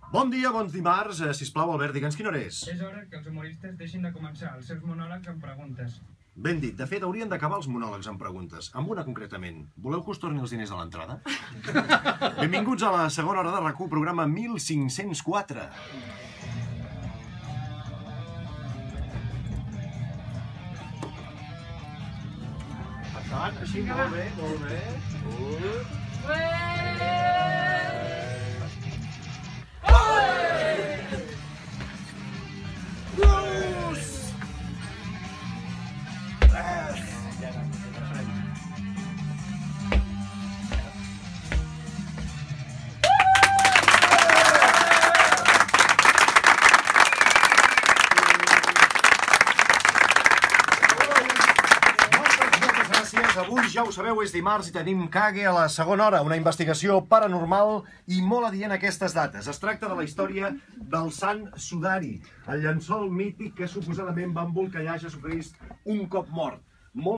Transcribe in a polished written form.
Bon dia, bons dimarts. Sisplau, Albert, digue'ns quina hora és. És hora que els humoristes deixin de començar els seus monòlegs amb preguntes. Ben dit. De fet, haurien d'acabar els monòlegs amb preguntes. Amb una, concretament. Voleu que us torni els diners a l'entrada? Benvinguts a la segona hora de RAC1, programa 1504. Per tant, així, molt bé, molt bé. Avui, ja ho sabeu, és dimarts i tenim Cague a la segona hora, una investigació paranormal i molt adient a aquestes dates. Es tracta de la història del Sant Sudari, el llençol mític que suposadament va embolcallar Jesucrist un cop mort.